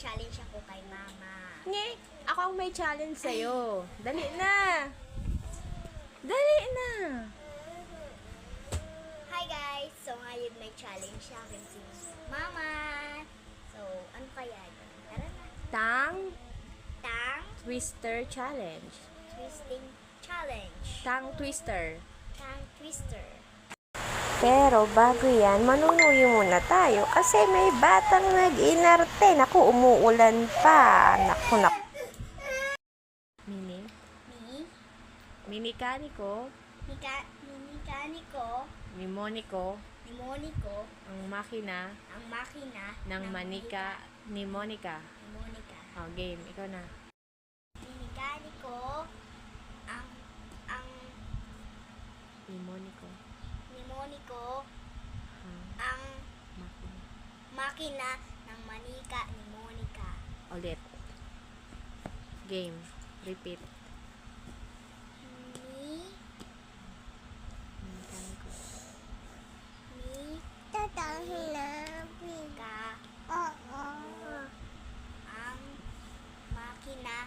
challenge ako kay mama. Nye, ako ang may challenge sa'yo. Dali na. Dali na. Hi guys! So ngayon may challenge siya akin si mama. So ano kaya ito? Tara na. Tang Tang Twister Challenge. Twisting Challenge. Tang Twister. Tang Twister. Pero bago yan, manunuyo muna tayo kasi may batang nag-inarte. Naku, umuulan pa. Naku. Mini? Minikaniko. Minikaniko. Nimoniko. Ang makina Ang makina ng manika ni Monica. ni Monica. Oh, game. Ikaw na. Minikaniko. Ang Ni Monico. ni Monico. Ah, Ang makina. makina ng manika ni Monica. Ulit. Game. Repeat. Minikaniko. Ka ang makina